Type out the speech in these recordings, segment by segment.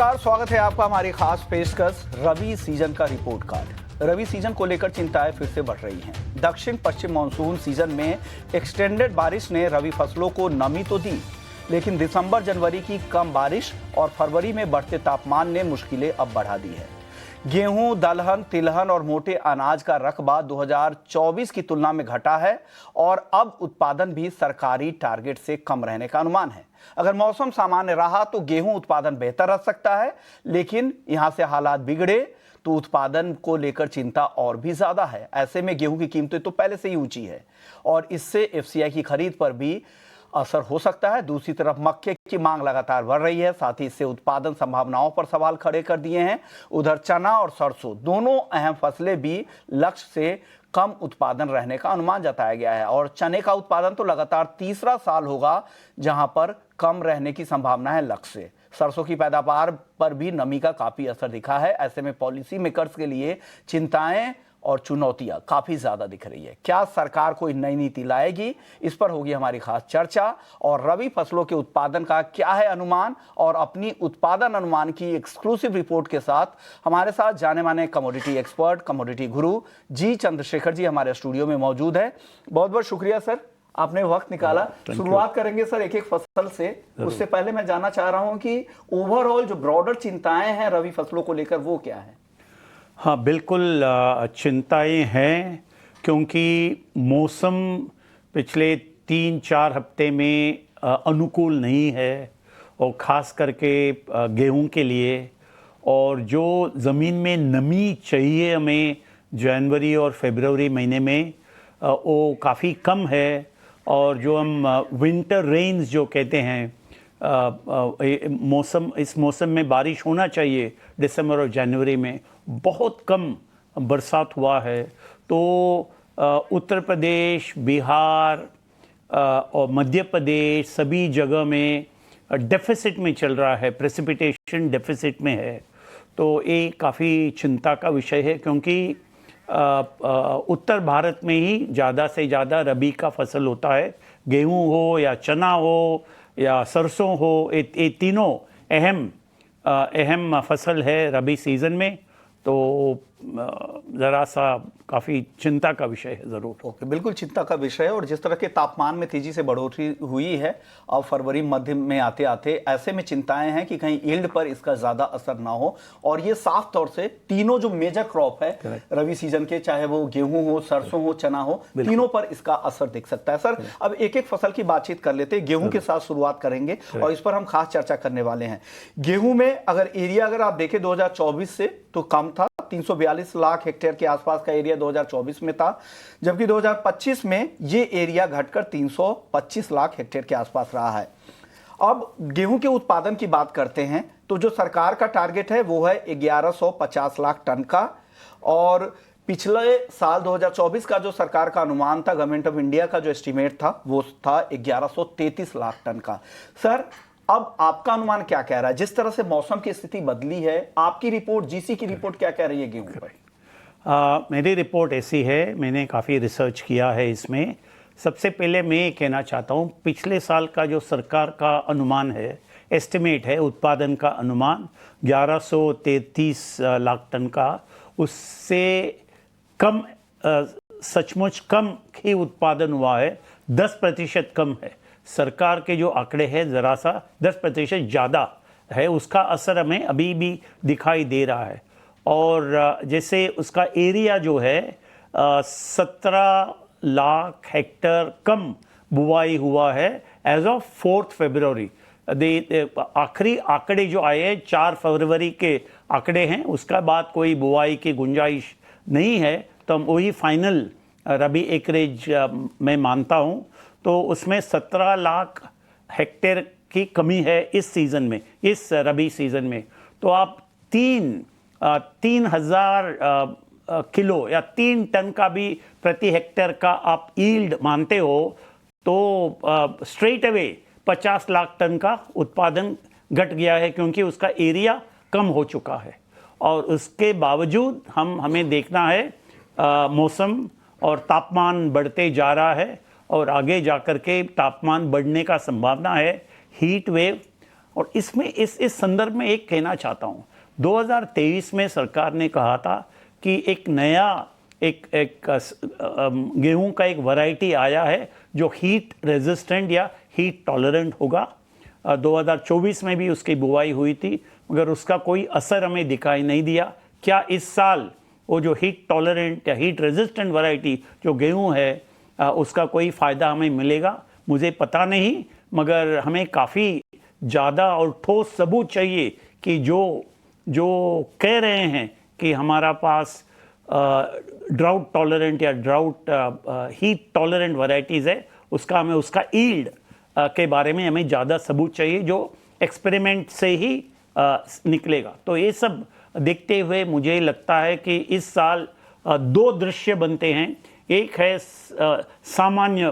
नमस्कार, स्वागत है आपका हमारी खास पेशकश रबी सीजन का रिपोर्ट कार्ड। रबी सीजन को लेकर चिंताएं फिर से बढ़ रही हैं। दक्षिण पश्चिम मानसून सीजन में एक्सटेंडेड बारिश ने रबी फसलों को नमी तो दी, लेकिन दिसंबर जनवरी की कम बारिश और फरवरी में बढ़ते तापमान ने मुश्किलें अब बढ़ा दी है। गेहूं, दलहन, तिलहन और मोटे अनाज का रकबा 2024 की तुलना में घटा है और अब उत्पादन भी सरकारी टारगेट से कम रहने का अनुमान है। अगर मौसम सामान्य रहा तो गेहूं उत्पादन बेहतर रह सकता है, लेकिन यहां से हालात बिगड़े तो उत्पादन को लेकर चिंता और भी ज्यादा है। ऐसे में गेहूं की कीमतें तो पहले से ही ऊंची है और इससे एफसीआई की खरीद पर भी असर हो सकता है। दूसरी तरफ मक्के की मांग लगातार बढ़ रही है, साथ ही इससे उत्पादन संभावनाओं पर सवाल खड़े कर दिए हैं। उधर चना और सरसों दोनों अहम फसलें भी लक्ष्य से कम उत्पादन रहने का अनुमान जताया गया है और चने का उत्पादन तो लगातार तीसरा साल होगा जहां पर कम रहने की संभावना है लक्ष्य से। सरसों की पैदावार पर भी नमी का काफी असर दिखा है। ऐसे में पॉलिसी मेकर्स के लिए चिंताएं और चुनौतियां काफी ज्यादा दिख रही है। क्या सरकार कोई नई नीति लाएगी, इस पर होगी हमारी खास चर्चा। और रबी फसलों के उत्पादन का क्या है अनुमान, और अपनी उत्पादन अनुमान की एक्सक्लूसिव रिपोर्ट के साथ हमारे साथ जाने माने कमोडिटी एक्सपर्ट, कमोडिटी गुरु जी चंद्रशेखर जी हमारे स्टूडियो में मौजूद है। बहुत बहुत शुक्रिया सर, आपने वक्त निकाला। शुरुआत करेंगे सर एक एक फसल से। उससे पहले मैं जानना चाह रहा हूं कि ओवरऑल जो ब्रॉडर चिंताएं हैं रबी फसलों को लेकर वो क्या है? हाँ, बिल्कुल चिंताएं हैं, क्योंकि मौसम पिछले 3-4 हफ्ते में अनुकूल नहीं है और ख़ास करके गेहूं के लिए। और जो ज़मीन में नमी चाहिए हमें जनवरी और फरवरी महीने में वो काफ़ी कम है। और जो हम विंटर रेन्स जो कहते हैं, इस मौसम में बारिश होना चाहिए दिसंबर और जनवरी में, बहुत कम बरसात हुआ है। तो उत्तर प्रदेश, बिहार और मध्य प्रदेश सभी जगह में डेफिसिट में चल रहा है, प्रेसिपिटेशन डेफिसिट में है। तो ये काफ़ी चिंता का विषय है, क्योंकि उत्तर भारत में ही ज़्यादा से ज़्यादा रबी का फसल होता है। गेहूं हो या चना हो या सरसों हो, ये तीनों अहम फसल है रबी सीज़न में। तो ज़रा सा काफ़ी चिंता का विषय है ज़रूर। ओके, बिल्कुल चिंता का विषय है। और जिस तरह के तापमान में तेजी से बढ़ोतरी हुई है अब फरवरी मध्य में आते आते, ऐसे में चिंताएं हैं कि कहीं यील्ड पर इसका ज़्यादा असर ना हो। और ये साफ तौर से तीनों जो मेजर क्रॉप है रबी सीजन के, चाहे वो गेहूं हो, सरसों हो, चना हो, तीनों पर इसका असर दिख सकता है। सर, अब एक एक फसल की बातचीत कर लेते हैं। गेहूं के साथ शुरुआत करेंगे और इस पर हम खास चर्चा करने वाले हैं। गेहूं में अगर एरिया अगर आप देखें 2024 से तो कम था, 342 लाख हेक्टेयर के आसपास का एरिया 2024 में था, जबकि 2025 में ये एरिया घटकर 325 लाख हेक्टेयर के आसपास रहा है। अब गेहूं के उत्पादन की बात करते हैं तो जो सरकार का टारगेट है वो है 1150 लाख टन का, और पिछले साल 2024 का जो सरकार का अनुमान था, गवर्नमेंट ऑफ इंडिया का जो एस्टीमेट था वो था 1133 लाख टन का। सर, अब आपका अनुमान क्या कह रहा है? जिस तरह से मौसम की स्थिति बदली है, आपकी रिपोर्ट, जीसी की रिपोर्ट क्या कह रही है गेहूं पर? मेरी रिपोर्ट ऐसी है, मैंने काफ़ी रिसर्च किया है इसमें। सबसे पहले मैं ये कहना चाहता हूँ, पिछले साल का जो सरकार का अनुमान है, एस्टिमेट है उत्पादन का अनुमान 1133 लाख टन का, उससे कम, सचमुच कम ही उत्पादन हुआ है। 10% कम है। सरकार के जो आंकड़े हैं ज़रा सा 10% ज़्यादा है, उसका असर हमें अभी भी दिखाई दे रहा है। और जैसे उसका एरिया जो है 17 लाख हेक्टेयर कम बुवाई हुआ है एज ऑफ 4 फरवरी। आखिरी आंकड़े जो आए हैं 4 फरवरी के आंकड़े हैं, उसका बाद कोई बुवाई की गुंजाइश नहीं है। तो हम वही फाइनल रबी एकरेज मैं मानता हूँ। तो उसमें 17 लाख हेक्टेयर की कमी है इस सीज़न में, इस रबी सीज़न में। तो आप 3,000 किलो या 3 टन का भी प्रति हेक्टेयर का आप यील्ड मानते हो तो स्ट्रेट अवे 50 लाख टन का उत्पादन घट गया है, क्योंकि उसका एरिया कम हो चुका है। और उसके बावजूद हमें देखना है मौसम और तापमान बढ़ते जा रहा है और आगे जाकर के तापमान बढ़ने का संभावना है। हीट वेव और इसमें इस संदर्भ में एक कहना चाहता हूँ, 2023 में सरकार ने कहा था कि एक नया गेहूं का एक वैरायटी आया है जो हीट रेजिस्टेंट या हीट टॉलरेंट होगा। 2024 में भी उसकी बुआई हुई थी, मगर उसका कोई असर हमें दिखाई नहीं दिया। क्या इस साल वो जो हीट टॉलरेंट या हीट रेजिस्टेंट वैरायटी जो गेहूं है उसका कोई फ़ायदा हमें मिलेगा? मुझे पता नहीं, मगर हमें काफ़ी ज़्यादा और ठोस सबूत चाहिए कि जो कह रहे हैं कि हमारा पास ड्राउट टॉलरेंट या हीट टॉलरेंट वैरायटीज़ है, उसका ईल्ड के बारे में हमें ज़्यादा सबूत चाहिए जो एक्सपेरिमेंट से ही निकलेगा। तो ये सब देखते हुए मुझे लगता है कि इस साल दो दृश्य बनते हैं। एक है सामान्य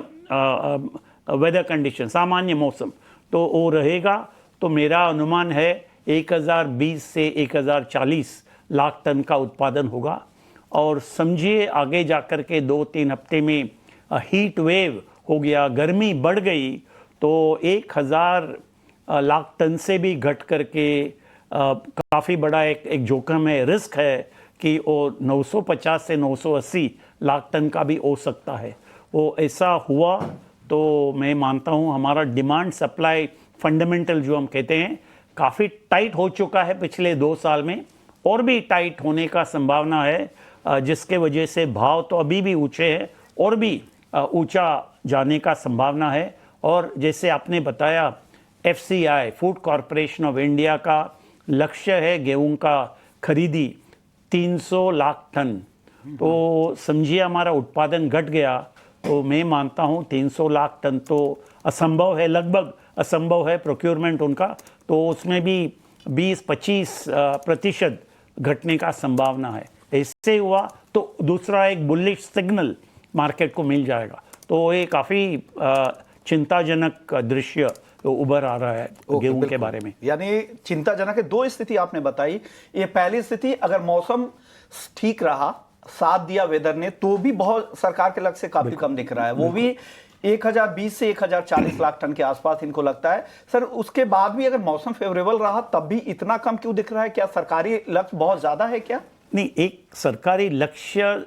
वेदर कंडीशन, सामान्य मौसम, तो वो रहेगा। तो मेरा अनुमान है 1020 से 1040 लाख टन का उत्पादन होगा। और समझिए आगे जाकर के 2-3 हफ्ते में हीट वेव हो गया, गर्मी बढ़ गई, तो 1000 लाख टन से भी घट करके काफ़ी बड़ा एक जोखिम है, रिस्क है कि वो 950 से 980 लाख टन का भी हो सकता है। वो ऐसा हुआ तो मैं मानता हूँ हमारा डिमांड सप्लाई फंडामेंटल जो हम कहते हैं काफ़ी टाइट हो चुका है पिछले 2 साल में, और भी टाइट होने का संभावना है, जिसके वजह से भाव तो अभी भी ऊंचे हैं और भी ऊंचा जाने का संभावना है। और जैसे आपने बताया, FCI food corporation of India का लक्ष्य है गेहूं का खरीदी 300 लाख टन। तो समझिए हमारा उत्पादन घट गया तो मैं मानता हूं 300 लाख टन तो असंभव है, लगभग असंभव है प्रोक्योरमेंट उनका, तो उसमें भी 20-25% घटने का संभावना है। ऐसे हुआ तो दूसरा एक बुलिश सिग्नल मार्केट को मिल जाएगा। तो ये काफ़ी चिंताजनक दृश्य उभर आ रहा है गेहूं के बारे में। यानी चिंताजनक है। 2 स्थिति आपने बताई। ये पहली स्थिति, अगर मौसम ठीक रहा, साथ दिया वेदर ने, तो भी बहुत सरकार के लक्ष्य से काफी कम दिख रहा है, वो भी 1020 से 1040 लाख टन के आसपास इनको लगता है। सर, उसके बाद भी अगर मौसम फेवरेबल रहा तब भी इतना कम क्यों दिख रहा है? क्या सरकारी लक्ष्य बहुत ज्यादा है क्या? नहीं, एक सरकारी लक्ष्य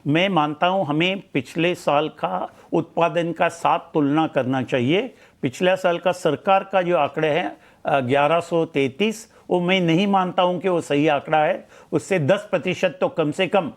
मैं मानता हूं हमें पिछले साल का उत्पादन का साथ तुलना करना चाहिए। पिछले साल का सरकार का जो आंकड़े हैं 1133, वो मैं नहीं मानता हूं कि वो सही आंकड़ा है। उससे 10% तो कम से कम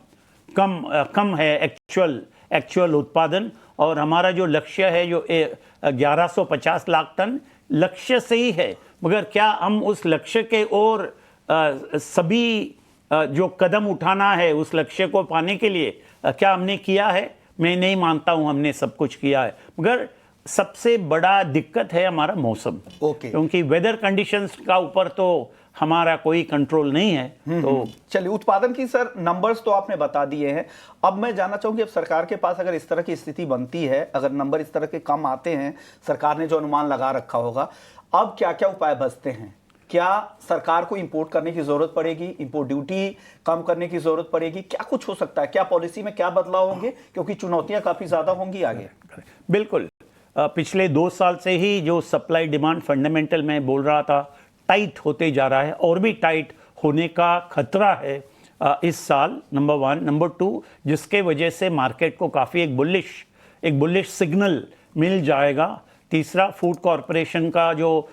है एक्चुअल उत्पादन। और हमारा जो लक्ष्य है जो 1150 लाख टन लक्ष्य सही है, मगर क्या हम उस लक्ष्य के और सभी जो कदम उठाना है उस लक्ष्य को पाने के लिए क्या हमने किया है? मैं नहीं मानता हूं हमने सब कुछ किया है, मगर सबसे बड़ा दिक्कत है हमारा मौसम। क्योंकि वेदर कंडीशंस का ऊपर तो हमारा कोई कंट्रोल नहीं है। तो चलिए, उत्पादन की सर नंबर्स तो आपने बता दिए हैं। अब मैं जानना चाहूंगी, अब सरकार के पास अगर इस तरह की स्थिति बनती है, अगर नंबर इस तरह के कम आते हैं, सरकार ने जो अनुमान लगा रखा होगा, अब क्या क्या उपाय बचते हैं? क्या सरकार को इंपोर्ट करने की जरूरत पड़ेगी? इंपोर्ट ड्यूटी कम करने की जरूरत पड़ेगी? क्या कुछ हो सकता है? क्या पॉलिसी में क्या बदलाव होंगे? क्योंकि चुनौतियां काफी ज्यादा होंगी आगे। बिल्कुल, पिछले 2 साल से ही जो सप्लाई डिमांड फंडामेंटल में बोल रहा था टाइट होते जा रहा है, और भी टाइट होने का खतरा है इस साल, नंबर 1। नंबर 2, जिसके वजह से मार्केट को काफ़ी एक बुलिश सिग्नल मिल जाएगा। तीसरा, फूड कॉरपोरेशन का जो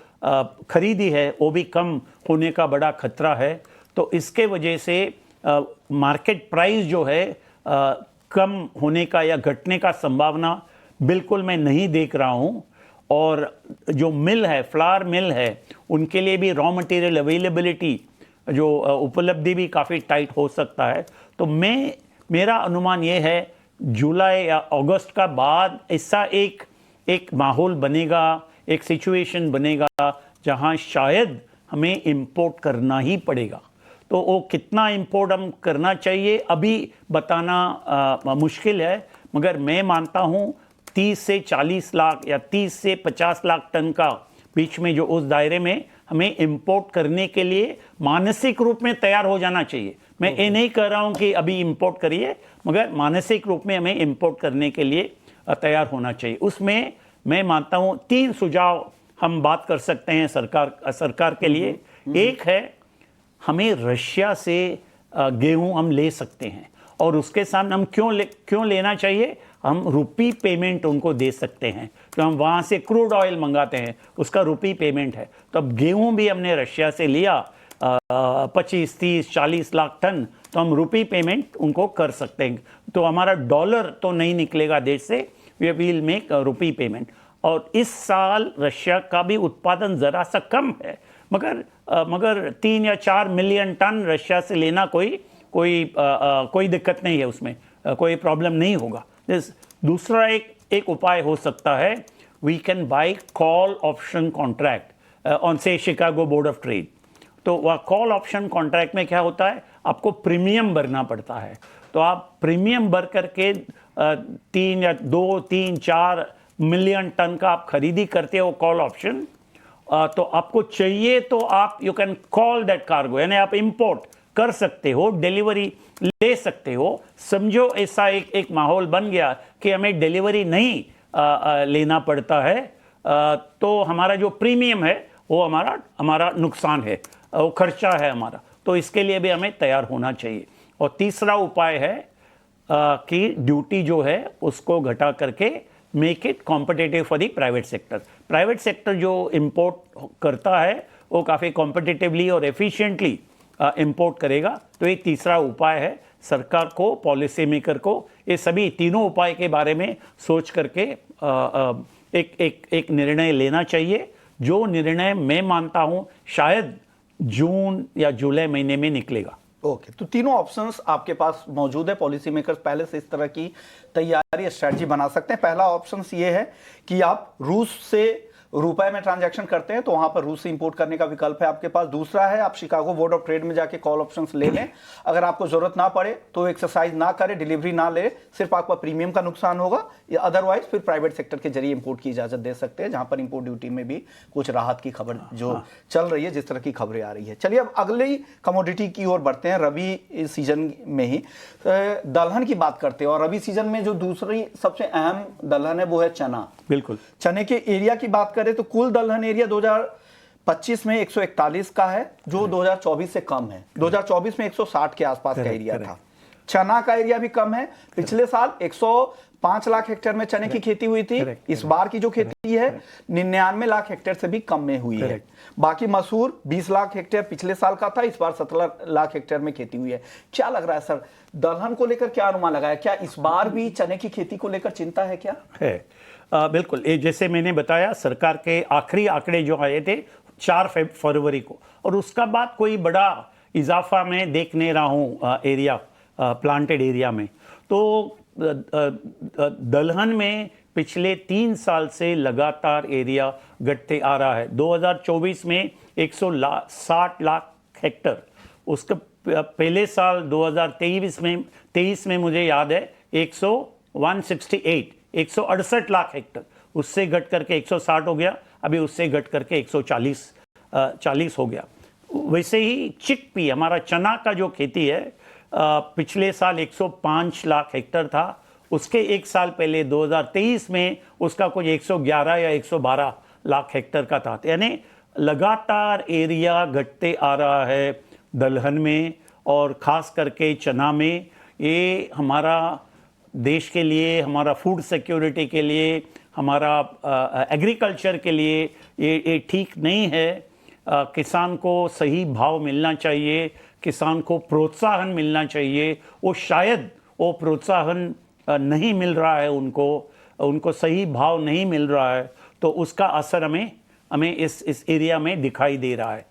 खरीदी है वो भी कम होने का बड़ा खतरा है। तो इसके वजह से मार्केट प्राइस जो है कम होने का या घटने का संभावना बिल्कुल मैं नहीं देख रहा हूँ। और जो मिल है, फ्लावर मिल है, उनके लिए भी रॉ मटेरियल अवेलेबिलिटी जो उपलब्धि भी काफ़ी टाइट हो सकता है। तो मेरा अनुमान ये है जुलाई या अगस्त का बाद ऐसा एक माहौल बनेगा, एक सिचुएशन बनेगा जहां शायद हमें इंपोर्ट करना ही पड़ेगा। तो वो कितना इंपोर्ट हम करना चाहिए अभी बताना मुश्किल है, मगर मैं मानता हूं 30 से 40 लाख या 30 से 50 लाख टन का बीच में जो उस दायरे में हमें इंपोर्ट करने के लिए मानसिक रूप में तैयार हो जाना चाहिए। मैं ये नहीं कह रहा हूं कि अभी इंपोर्ट करिए, मगर मानसिक रूप में हमें इंपोर्ट करने के लिए तैयार होना चाहिए। उसमें मैं मानता हूं 3 सुझाव हम बात कर सकते हैं सरकार के लिए। एक है, हमें रशिया से गेहूं हम ले सकते हैं, और उसके सामने हम क्यों लेना चाहिए, हम रुपी पेमेंट उनको दे सकते हैं। तो हम वहाँ से क्रूड ऑयल मंगाते हैं, उसका रुपी पेमेंट है। तो अब गेहूं भी हमने रशिया से लिया 25, 30, 40 लाख टन, तो हम रुपी पेमेंट उनको कर सकते हैं। तो हमारा डॉलर तो नहीं निकलेगा देश से, we will make rupee payment. और इस साल रशिया का भी उत्पादन ज़रा सा कम है, मगर 3 या 4 मिलियन टन रशिया से लेना कोई दिक्कत नहीं है, उसमें कोई प्रॉब्लम नहीं होगा। दूसरा एक उपाय हो सकता है, we can buy call option contract on से शिकागो बोर्ड ऑफ ट्रेड। तो वह कॉल ऑप्शन कॉन्ट्रैक्ट में क्या होता है, आपको प्रीमियम भरना पड़ता है। तो आप प्रीमियम भर करके 3, 4 मिलियन टन का आप खरीदी करते हो कॉल ऑप्शन, तो आपको चाहिए तो आप you can call that cargo, यानी आप इंपोर्ट कर सकते हो, डिलीवरी ले सकते हो। समझो ऐसा एक माहौल बन गया कि हमें डिलीवरी नहीं लेना पड़ता है, तो हमारा जो प्रीमियम है वो हमारा नुकसान है, वो खर्चा है हमारा। तो इसके लिए भी हमें तैयार होना चाहिए। और तीसरा उपाय है कि ड्यूटी जो है उसको घटा करके make it competitive for the private sector. Private sector जो इंपोर्ट करता है वो काफ़ी कॉम्पिटिटिवली और एफिशिएंटली इंपोर्ट करेगा। तो एक तीसरा उपाय है, सरकार को, पॉलिसी मेकर को ये सभी तीनों उपाय के बारे में सोच करके एक निर्णय लेना चाहिए, जो निर्णय मैं मानता हूँ शायद जून या जुलाई महीने में निकलेगा। ओके, तो तीनों ऑप्शंस आपके पास मौजूद है। पॉलिसी मेकर्स पहले से इस तरह की तैयारी, स्ट्रेटजी बना सकते हैं। पहला ऑप्शन ये है कि आप रूस से रुपए में ट्रांजैक्शन करते हैं, तो वहां पर रूस से इंपोर्ट करने का विकल्प है आपके पास। दूसरा है, आप शिकागो बोर्ड ऑफ ट्रेड में जाके कॉल ऑप्शंस ले लें। अगर आपको जरूरत ना पड़े तो एक्सरसाइज ना करें, डिलीवरी ना ले, सिर्फ आपका प्रीमियम का नुकसान होगा, या अदरवाइज फिर प्राइवेट सेक्टर के जरिए इंपोर्ट की इजाजत दे सकते हैं, जहां पर इंपोर्ट ड्यूटी में भी कुछ राहत की खबर जो चल रही है, जिस तरह की खबरें आ रही है। चलिए अब अगली कमोडिटी की ओर बढ़ते हैं, रबी सीजन में ही दलहन की बात करते हैं। और रबी सीजन में जो दूसरी सबसे अहम दलहन है वो है चना। बिल्कुल, चने के एरिया की बात करें तो कुल दलहन एरिया 2025 में 141 का है, जो 2024 से कम है। 2024 में 160 के आसपास का एरिया था। चना का एरिया भी कम है। पिछले साल 105 लाख हेक्टेयर में चने की खेती हुई थी। इस बार की जो खेती है 99 लाख हेक्टेयर से भी कम में हुई है। बाकी मसूर 20 लाख हेक्टेयर पिछले साल का था, इस बार 17 लाख हेक्टेयर में खेती हुई है। क्या लग रहा है सर, दलहन को लेकर क्या अनुमान लगाया? क्या इस बार भी चने की खेती को लेकर चिंता है क्या? है बिल्कुल। ये जैसे मैंने बताया, सरकार के आखिरी आंकड़े जो आए थे 4 फरवरी को, और उसका बाद कोई बड़ा इजाफा मैं देख नहीं रहा हूँ एरिया, प्लांटेड एरिया में। तो दलहन में पिछले 3 साल से लगातार एरिया घटते आ रहा है। 2024 में 160 लाख हेक्टर, उसका पहले साल 2023 में मुझे याद है 168 लाख हेक्टर, उससे घट करके 160 हो गया, अभी उससे घट करके 140 हो गया। वैसे ही चिकपी, हमारा चना का जो खेती है, पिछले साल 105 लाख हेक्टर था, उसके एक साल पहले 2023 में उसका कुछ 111 या 112 लाख हेक्टर का था। यानी लगातार एरिया घटते आ रहा है दलहन में, और ख़ास करके चना में। ये हमारा देश के लिए, हमारा फूड सिक्योरिटी के लिए, हमारा एग्रीकल्चर के लिए ये ठीक नहीं है। किसान को सही भाव मिलना चाहिए, किसान को प्रोत्साहन मिलना चाहिए। वो शायद वो प्रोत्साहन नहीं मिल रहा है, उनको सही भाव नहीं मिल रहा है, तो उसका असर हमें इस एरिया में दिखाई दे रहा है।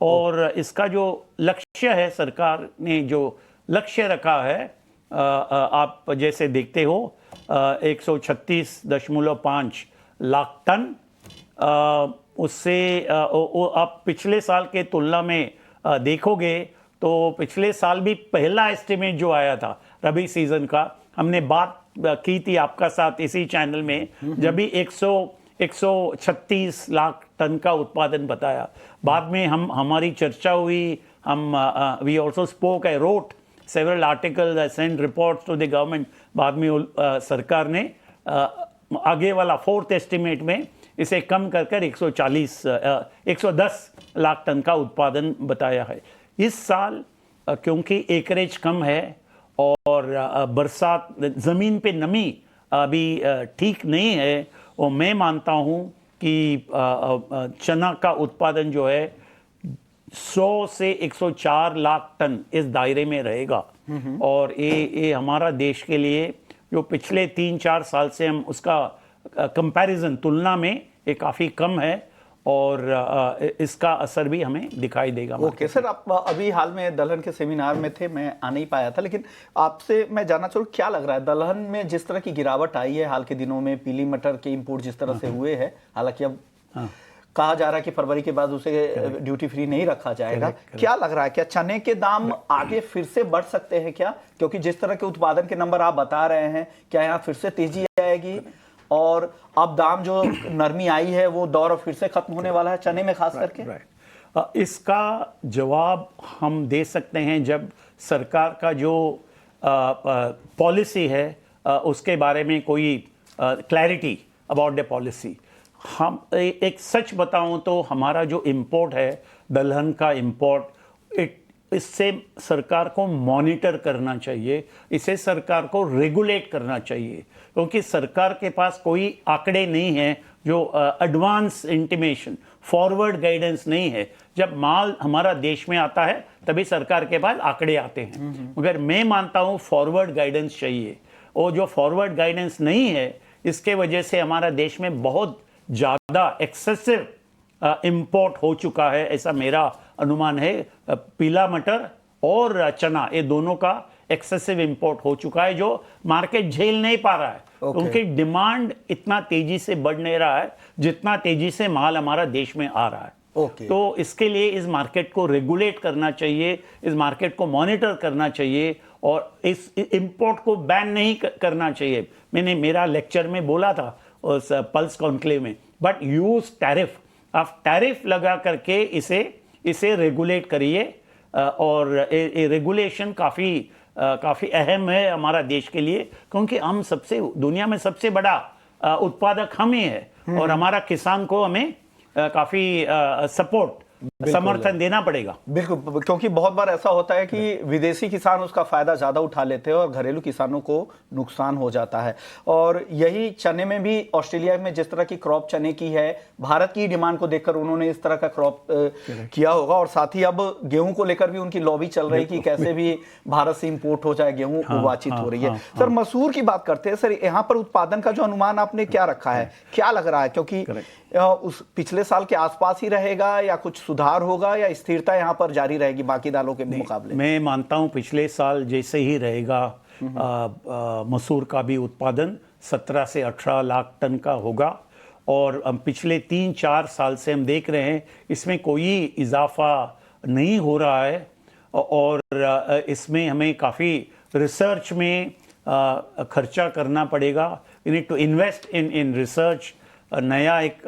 और इसका जो लक्ष्य है, सरकार ने जो लक्ष्य रखा है, आप जैसे देखते हो 136.5 लाख टन, उससे आप पिछले साल के तुलना में देखोगे तो पिछले साल भी पहला एस्टिमेट जो आया था रबी सीजन का, हमने बात की थी आपका साथ इसी चैनल में, जब भी 136 लाख टन का उत्पादन बताया। बाद में हमारी चर्चा हुई, we also spoke, I wrote several articles, I sent reports to the government। बाद में सरकार ने आगे वाला 4th एस्टिमेट में इसे कम कर 110 लाख टन का उत्पादन बताया है। इस साल क्योंकि एकरेज कम है और बरसात, ज़मीन पे नमी अभी ठीक नहीं है, और मैं मानता हूँ कि चना का उत्पादन जो है 100 से 104 लाख टन इस दायरे में रहेगा। और ये हमारा देश के लिए जो पिछले 3-4 साल से हम उसका कंपैरिजन तुलना में ये काफ़ी कम है, और इसका असर भी हमें दिखाई देगा। ओके सर, आप अभी हाल में दलहन के सेमिनार में थे, मैं आ नहीं पाया था, लेकिन आपसे मैं जानना चाहूँ क्या लग रहा है दलहन में जिस तरह की गिरावट आई है हाल के दिनों में, पीली मटर के इंपोर्ट जिस तरह से हुए हैं, हालांकि अब कहा जा रहा है कि फरवरी के बाद उसे ड्यूटी फ्री नहीं रखा जाएगा, क्या लग रहा है क्या चने के दाम आगे फिर से बढ़ सकते हैं क्या? क्योंकि जिस तरह के उत्पादन के नंबर आप बता रहे हैं, क्या यहाँ फिर से तेजी आएगी? और अब दाम जो नरमी आई है वो दौर फिर से खत्म होने वाला है चने में खास करके? इसका जवाब हम दे सकते हैं जब सरकार का जो पॉलिसी है उसके बारे में कोई क्लैरिटी अबाउट द पॉलिसी। हम एक सच बताऊं तो हमारा जो इंपोर्ट है दलहन का इंपोर्ट, इससे सरकार को मॉनिटर करना चाहिए, इसे सरकार को रेगुलेट करना चाहिए, क्योंकि सरकार के पास कोई आंकड़े नहीं है जो एडवांस इंटीमेशन, फॉरवर्ड गाइडेंस नहीं है। जब माल हमारा देश में आता है तभी सरकार के पास आंकड़े आते हैं, मगर मैं मानता हूँ फॉरवर्ड गाइडेंस चाहिए, और जो फॉरवर्ड गाइडेंस नहीं है इसके वजह से हमारा देश में बहुत ज़्यादा एक्सेसिव इंपोर्ट हो चुका है, ऐसा मेरा अनुमान है। पीला मटर और चना ये दोनों का एक्सेसिव इंपोर्ट हो चुका है, जो मार्केट झेल नहीं पा रहा है, क्योंकि डिमांड इतना तेजी से बढ़ नहीं रहा है जितना तेजी से माल हमारा देश में आ रहा है। तो इसके लिए इस मार्केट को रेगुलेट करना चाहिए, इस मार्केट को मॉनिटर करना चाहिए, और इस इंपोर्ट को बैन नहीं करना चाहिए। मैंने मेरा लेक्चर में बोला था उस पल्स कॉन्क्लेव में, बट यूज टैरिफ, आप टैरिफ लगा करके इसे रेगुलेट करिए, और ये रेगुलेशन काफ़ी अहम है हमारा देश के लिए, क्योंकि हम दुनिया में सबसे बड़ा उत्पादक हम ही है, और हमारा किसान को हमें काफ़ी समर्थन देना पड़ेगा। बिल्कुल, क्योंकि बहुत बार ऐसा होता है कि विदेशी किसान उसका फायदा ज्यादा उठा लेते हैं और घरेलू किसानों को नुकसान हो जाता है। और यही चने में भी ऑस्ट्रेलिया में जिस तरह की क्रॉप चने की है, भारत की डिमांड को देखकर उन्होंने इस तरह का क्रॉप किया होगा, और साथ ही अब गेहूं को लेकर भी उनकी लॉबी चल रही कि कैसे भी भारत से इंपोर्ट हो जाए, गेहूं बातचीत हो रही है। सर मसूर की बात करते हैं, सर यहाँ पर उत्पादन का जो अनुमान आपने क्या रखा है, क्या लग रहा है? क्योंकि उस पिछले साल के आसपास ही रहेगा या कुछ सुधार होगा या स्थिरता यहाँ पर जारी रहेगी बाकी दालों के मुकाबले? मैं मानता हूँ पिछले साल जैसे ही रहेगा। मसूर का भी उत्पादन 17 से 18 लाख टन का होगा, और पिछले 3-4 साल से हम देख रहे हैं इसमें कोई इजाफा नहीं हो रहा है, और इसमें हमें काफ़ी रिसर्च में खर्चा करना पड़ेगा। You need to invest in research. नया एक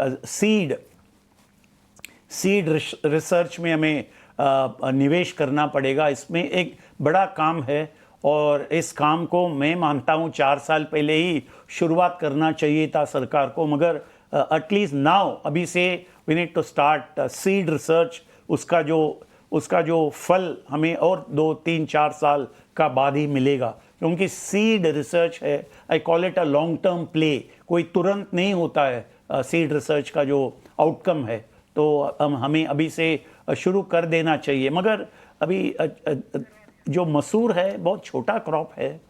सीड रिसर्च में हमें निवेश करना पड़ेगा। इसमें एक बड़ा काम है, और इस काम को मैं मानता हूँ 4 साल पहले ही शुरुआत करना चाहिए था सरकार को, मगर एटलीस्ट नाउ अभी से we need to start seed research. उसका जो फल हमें और 2-3-4 साल का बाद ही मिलेगा, क्योंकि सीड रिसर्च है, I call it a long term play, कोई तुरंत नहीं होता है सीड रिसर्च का जो आउटकम है। तो हमें अभी से शुरू कर देना चाहिए। मगर अभी जो मसूर है बहुत छोटा क्रॉप है,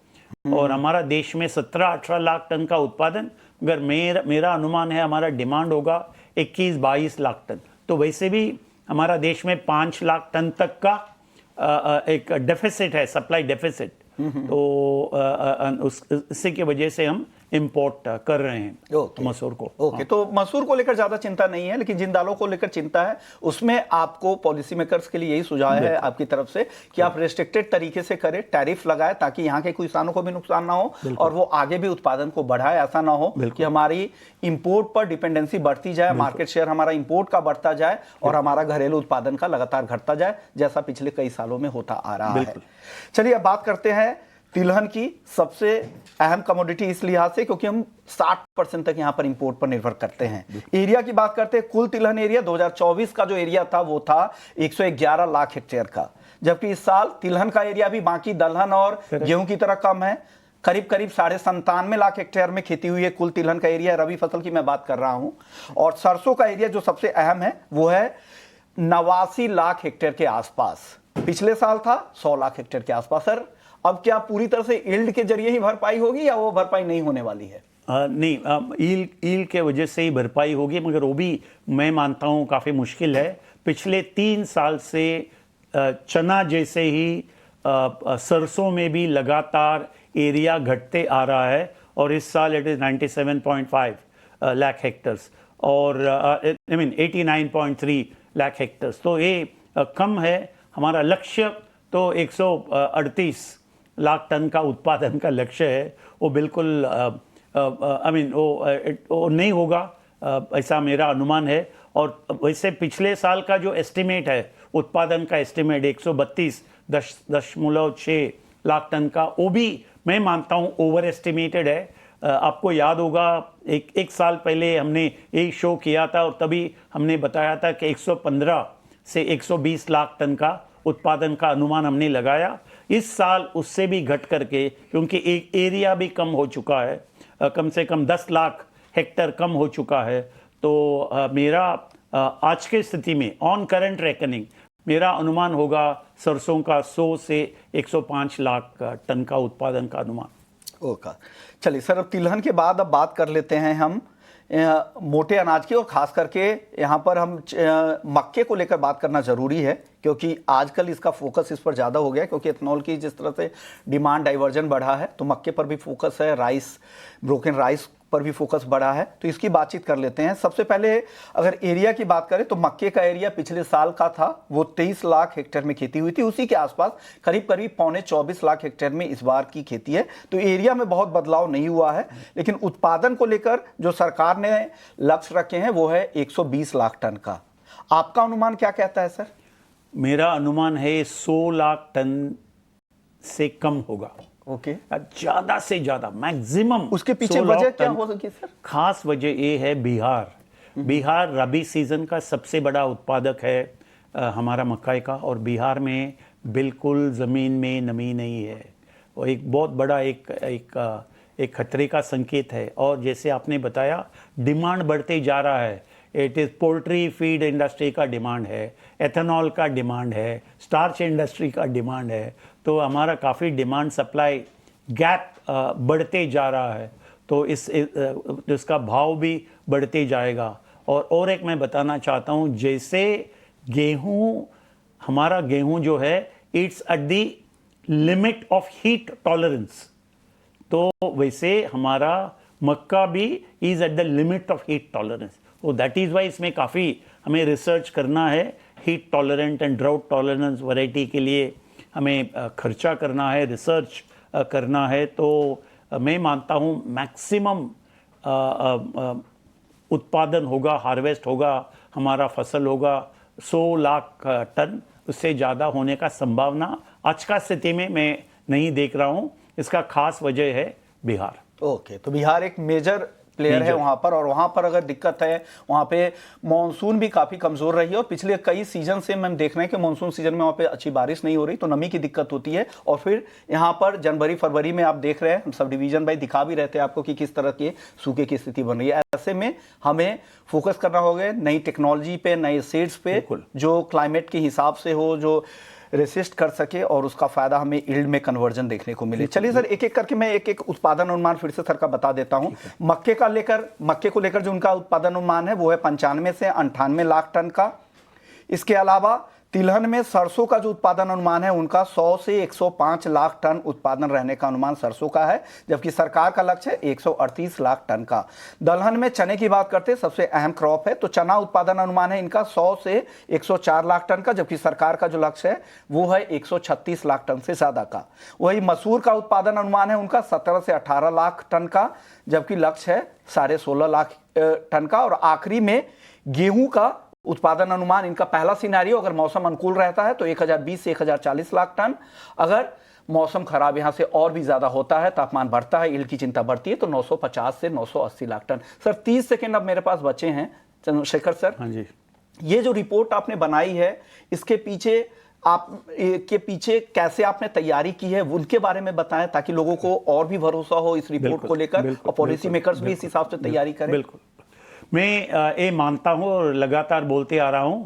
और हमारा देश में 17-18 लाख टन का उत्पादन, मगर मेरा अनुमान है हमारा डिमांड होगा 21-22 लाख टन। तो वैसे भी हमारा देश में 5 लाख टन तक का एक डेफिसिट है, सप्लाई डेफिसिट। तो इसी की वजह से हम इंपोर्ट कर रहे हैं मसूर को। ओके, तो मसूर को लेकर ज्यादा चिंता नहीं है, लेकिन जिन दालों को लेकर चिंता है उसमें आपको पॉलिसी मेकर्स के लिए यही सुझाव है आपकी तरफ से कि आप रेस्ट्रिक्टेड तरीके से करें, टैरिफ लगाए, ताकि यहाँ के किसानों को भी नुकसान ना हो और वो आगे भी उत्पादन को बढ़ाए। ऐसा ना हो कि हमारी इंपोर्ट पर डिपेंडेंसी बढ़ती जाए, मार्केट शेयर हमारा इंपोर्ट का बढ़ता जाए और हमारा घरेलू उत्पादन का लगातार घटता जाए, जैसा पिछले कई सालों में होता आ रहा है। चलिए अब बात करते हैं तिलहन की सबसे अहम कमोडिटी इस लिहाज से क्योंकि हम 60% तक यहाँ पर इंपोर्ट पर निर्भर करते हैं। एरिया की बात करते हैं, कुल तिलहन एरिया 2024 का जो एरिया था वो था 111 लाख हेक्टेयर का, जबकि इस साल तिलहन का एरिया भी बाकी दलहन और गेहूं की तरह कम है। करीब करीब 97.5 लाख हेक्टेयर में खेती हुई है कुल तिलहन का एरिया, रबी फसल की मैं बात कर रहा हूं। और सरसों का एरिया जो सबसे अहम है वो है 89 लाख हेक्टेयर के आसपास, पिछले साल था 100 लाख हेक्टेयर के आसपास। सर अब क्या पूरी तरह से यील्ड के जरिए ही भरपाई होगी या वो भरपाई नहीं होने वाली है? नहीं, ईल्ड के वजह से ही भरपाई होगी, मगर वो भी मैं मानता हूँ काफ़ी मुश्किल है। पिछले 3 साल से चना जैसे ही सरसों में भी लगातार एरिया घटते आ रहा है और इस साल इट इज़ 97.5 लाख हेक्टर्स और 89.3 लाख हेक्टर्स, तो ये कम है। हमारा लक्ष्य तो 138 लाख टन का उत्पादन का लक्ष्य है, वो बिल्कुल वो नहीं होगा, ऐसा मेरा अनुमान है। और वैसे पिछले साल का जो एस्टिमेट है उत्पादन का एस्टिमेट 132.6 लाख टन का, वो भी मैं मानता हूँ ओवर एस्टिमेटेड है। आपको याद होगा एक साल पहले हमने यही शो किया था और तभी हमने बताया था कि 115 से 120 लाख टन का उत्पादन का अनुमान हमने लगाया। इस साल उससे भी घट करके, क्योंकि एक एरिया भी कम हो चुका है, कम से कम 10 लाख हेक्टर कम हो चुका है, तो मेरा आज के स्थिति में ऑन करंट रेकनिंग मेरा अनुमान होगा सरसों का 100 से 105 लाख टन का उत्पादन का अनुमान। ओके, चलिए सर, अब तिलहन के बाद अब बात कर लेते हैं हम मोटे अनाज की, और खास करके यहाँ पर हम मक्के को लेकर बात करना ज़रूरी है क्योंकि आजकल इसका फोकस इस पर ज़्यादा हो गया है, क्योंकि एथनॉल की जिस तरह से डिमांड डाइवर्जन बढ़ा है तो मक्के पर भी फोकस है, राइस, ब्रोकन राइस पर भी फोकस बढ़ा है, तो इसकी बातचीत कर लेते हैं। सबसे पहले अगर एरिया की बात करें तो मक्के का एरिया पिछले साल का था वो 23 लाख हेक्टेयर में खेती हुई थी, उसी के आसपास करीब करीब 24 लाख हेक्टेयर में इस बार की खेती है, तो एरिया में बहुत बदलाव नहीं हुआ है। लेकिन उत्पादन को लेकर जो सरकार ने लक्ष्य रखे हैं वो है 120 लाख टन का। आपका अनुमान क्या कहता है सर? मेरा अनुमान है 100 लाख टन से कम होगा। ओके, ज्यादा से ज्यादा मैक्सिमम। उसके पीछे वजह क्या हो सकती है सर? खास वजह ये है बिहार रबी सीजन का सबसे बड़ा उत्पादक है हमारा मक्का का, और बिहार में बिल्कुल ज़मीन में नमी नहीं है, वो एक बहुत बड़ा एक खतरे का संकेत है। और जैसे आपने बताया डिमांड बढ़ते जा रहा है, it is poultry feed industry का डिमांड है, एथेनॉल का डिमांड है, स्टार्च इंडस्ट्री का डिमांड है, तो हमारा काफ़ी डिमांड सप्लाई गैप बढ़ते जा रहा है, तो इसका भाव भी बढ़ते जाएगा। और एक मैं बताना चाहता हूँ, जैसे हमारा गेहूं जो है it's at the limit of heat tolerance, तो वैसे हमारा मक्का भी is at the limit of heat tolerance, तो दैट इज़ वाई इसमें काफ़ी हमें रिसर्च करना है। Heat tolerant and drought tolerance variety के लिए हमें खर्चा करना है, रिसर्च करना है, तो मैं मानता हूँ मैक्सिमम उत्पादन होगा, हार्वेस्ट होगा, हमारा फसल होगा 100 लाख टन, उससे ज़्यादा होने का संभावना आज का स्थिति में मैं नहीं देख रहा हूँ। इसका खास वजह है बिहार। ओके, तो बिहार एक मेजर प्लेयर है वहाँ पर, और वहाँ पर अगर दिक्कत है, वहाँ पे मॉनसून भी काफ़ी कमज़ोर रही है और पिछले कई सीजन से हम देख रहे हैं कि मॉनसून सीजन में वहाँ पे अच्छी बारिश नहीं हो रही, तो नमी की दिक्कत होती है। और फिर यहाँ पर जनवरी फरवरी में आप देख रहे हैं, हम सब डिवीजन भाई दिखा भी रहते हैं आपको कि किस तरह की सूखे की स्थिति बन रही है। ऐसे में हमें फोकस करना होगा नई टेक्नोलॉजी पे, नए सीड्स पे जो क्लाइमेट के हिसाब से हो, जो रेसिस्ट कर सके और उसका फायदा हमें यील्ड में कन्वर्जन देखने को मिले। चलिए सर, एक एक करके मैं एक उत्पादन अनुमान फिर से सर का बता देता हूं। मक्के को लेकर जो उनका उत्पादन अनुमान है वो है 95 से 98 लाख टन का। इसके अलावा तिलहन में सरसों का जो उत्पादन अनुमान है उनका 100 से 105 लाख टन उत्पादन रहने का अनुमान सरसों का है, जबकि सरकार का लक्ष्य है 138 लाख टन का। दलहन में चने की बात करते हैं, सबसे अहम क्रॉप है, तो चना उत्पादन अनुमान है इनका 100 से 104 लाख टन का, जबकि सरकार का जो लक्ष्य है वो है 136 लाख टन से ज़्यादा का। वही मसूर का उत्पादन अनुमान है उनका 17 से 18 लाख टन का, जबकि लक्ष्य है 16.5 लाख टन का। और आखिरी में गेहूं का उत्पादन अनुमान इनका पहला सिनेरियो अगर मौसम अनुकूल रहता है तो 1020 से 1040 लाख टन, अगर मौसम खराब यहाँ से और भी ज़्यादा होता है, तापमान बढ़ता है, यील्ड की चिंता बढ़ती है, तो 950 से 980 लाख टन। सर 30 सेकेंड अब मेरे पास बचे हैं चंद्रशेखर सर। हाँ जी। ये जो रिपोर्ट आपने बनाई है, इसके पीछे कैसे आपने तैयारी की है, उनके बारे में बताएं ताकि लोगों को और भी भरोसा हो इस रिपोर्ट को लेकर और पॉलिसी मेकर्स भी इस हिसाब से तैयारी करें। बिल्कुल, मैं ये मानता हूं और लगातार बोलते आ रहा हूं,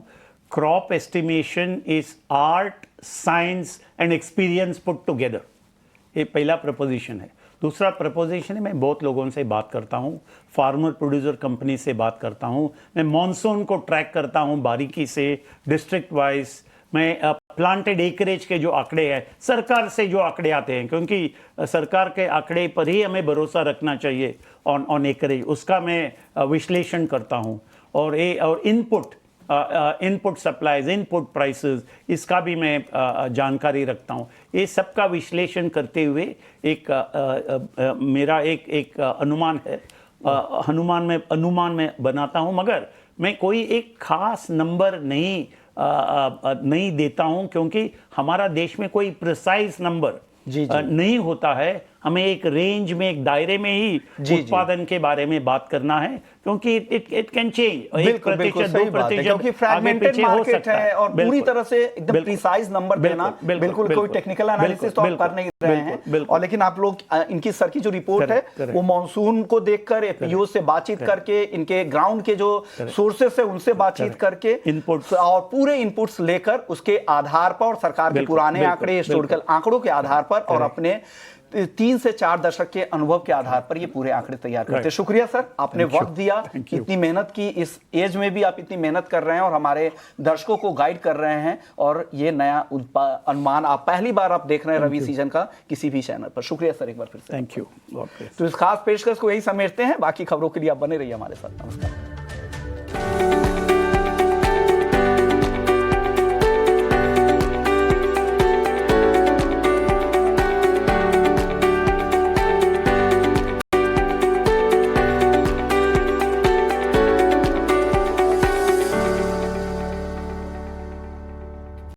crop estimation is art, science and experience put together. ये पहला प्रपोजिशन है। दूसरा प्रपोजिशन है, मैं बहुत लोगों से बात करता हूं, फार्मर प्रोड्यूसर कंपनी से बात करता हूं, मैं मॉनसून को ट्रैक करता हूं बारीकी से, डिस्ट्रिक्ट वाइज। मैं प्लांटेड एकरेज के जो आंकड़े हैं, सरकार से जो आंकड़े आते हैं, क्योंकि सरकार के आंकड़े पर ही हमें भरोसा रखना चाहिए ऑन एकरेज, उसका मैं विश्लेषण करता हूं। और इनपुट सप्लाईज, इनपुट प्राइसेस, इसका भी मैं जानकारी रखता हूं। ये सबका विश्लेषण करते हुए मेरा एक अनुमान है, अनुमान में बनाता हूं, मगर मैं कोई एक खास नंबर नहीं देता हूं, क्योंकि हमारा देश में कोई प्रिसाइज नंबर नहीं होता है। हमें एक रेंज में, एक दायरे में ही उत्पादन के बारे में बात करना है, क्योंकि इट कैन चेंज 1%, 2%, क्योंकि फ्रैगमेंटेड मार्केट है और पूरी तरह से एकदम प्रिसाइज नंबर देना, बिल्कुल कोई टेक्निकल एनालिसिस तो आप कर नहीं रहे हैं। और लेकिन आप लोग, इनकी सर की जो रिपोर्ट है वो मॉनसून को देखकर, पीओ से बातचीत करके, इनके ग्राउंड के जो सोर्सेस है उनसे बातचीत करके, इनपुट्स और पूरे इनपुट्स लेकर, उसके आधार पर और सरकार के पुराने आंकड़े, हिस्टोरिकल आंकड़ों के आधार पर और अपने 3 से 4 दशक के अनुभव के आधार पर ये पूरे आंकड़े तैयार करते हैं। शुक्रिया सर, आपने वक्त दिया, इतनी मेहनत की, इस एज में भी आप इतनी मेहनत कर रहे हैं और हमारे दर्शकों को गाइड कर रहे हैं, और ये नया अनुमान आप पहली बार आप देख रहे हैं रवि सीजन का किसी भी चैनल पर। शुक्रिया सर एक बार फिर से। Thank you. तो इस खास पेशकश को यही समेटते हैं, बाकी खबरों के लिए आप बने रहिए हमारे साथ। नमस्कार।